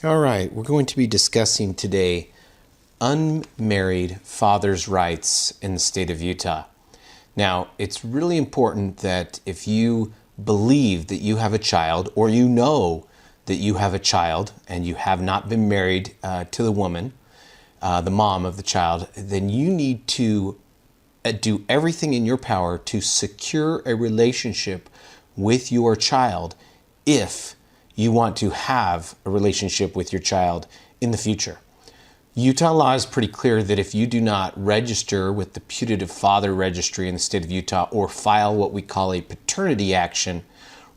All right, we're going to be discussing today unmarried father's rights in the state of Utah. Now, it's really important that if you believe that you have a child, or you know that you have a child and you have not been married to the woman, the mom of the child, then you need to do everything in your power to secure a relationship with your child if you want to have a relationship with your child in the future. Utah law is pretty clear that if you do not register with the putative father registry in the state of Utah or file what we call a paternity action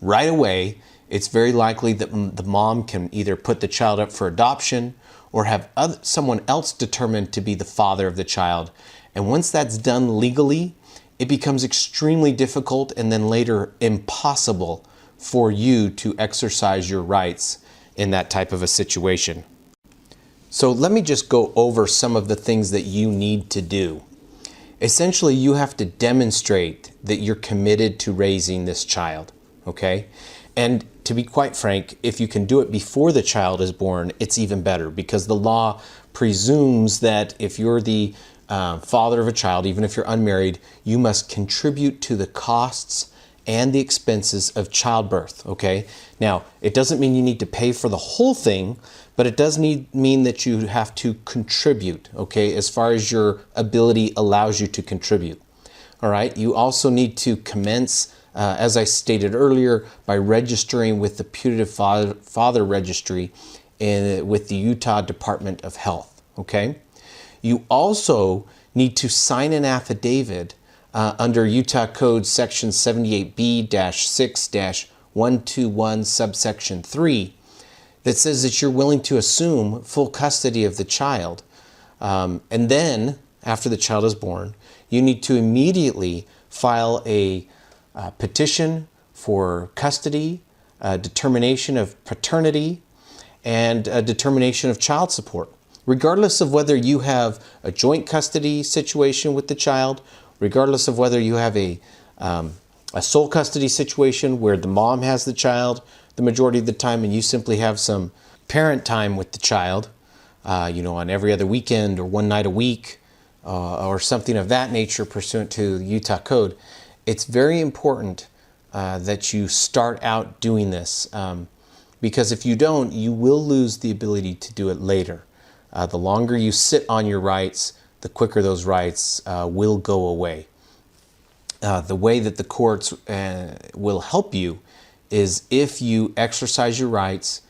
right away, it's very likely that the mom can either put the child up for adoption or have someone else determined to be the father of the child. And once that's done legally, it becomes extremely difficult and then later impossible for you to exercise your rights in that type of a situation. So let me just go over some of the things that you need to do. Essentially, you have to demonstrate that you're committed to raising this child, okay? And to be quite frank, if you can do it before the child is born, it's even better, because the law presumes that if you're the father of a child, even if you're unmarried, you must contribute to the costs and the expenses of childbirth, okay? Now, it doesn't mean you need to pay for the whole thing, but it does mean that you have to contribute, okay, as far as your ability allows you to contribute. All right, you also need to commence, as I stated earlier, by registering with the putative father registry with the Utah Department of Health, okay? You also need to sign an affidavit under Utah Code Section 78B-6-121 subsection 3 that says that you're willing to assume full custody of the child. And then, after the child is born, you need to immediately file a petition for custody, determination of paternity, and a determination of child support. Regardless of whether you have a joint custody situation with the child, regardless of whether you have a sole custody situation where the mom has the child the majority of the time and you simply have some parent time with the child, on every other weekend or one night a week or something of that nature pursuant to the Utah Code, it's very important that you start out doing this because if you don't, you will lose the ability to do it later. The longer you sit on your rights, the quicker those rights will go away. The way that the courts will help you is if you exercise your rights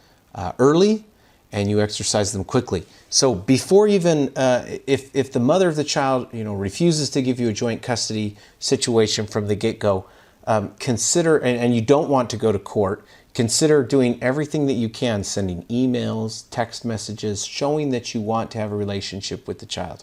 early and you exercise them quickly. So before even, if the mother of the child, refuses to give you a joint custody situation from the get-go, consider, and you don't want to go to court, consider doing everything that you can, sending emails, text messages, showing that you want to have a relationship with the child.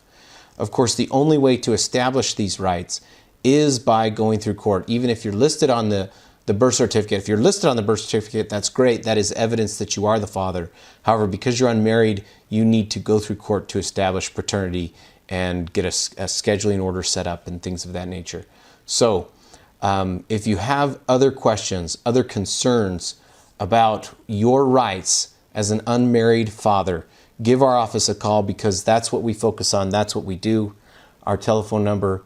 Of course, the only way to establish these rights is by going through court. Even if you're listed on the birth certificate, if you're listed on the birth certificate, that's great. That is evidence that you are the father. However, because you're unmarried, you need to go through court to establish paternity and get a scheduling order set up and things of that nature. So if you have other questions, other concerns about your rights as an unmarried father, give our office a call because that's what we focus on. That's what we do. Our telephone number,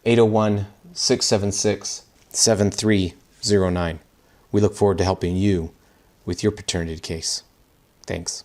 801-676-7309. We look forward to helping you with your paternity case. Thanks.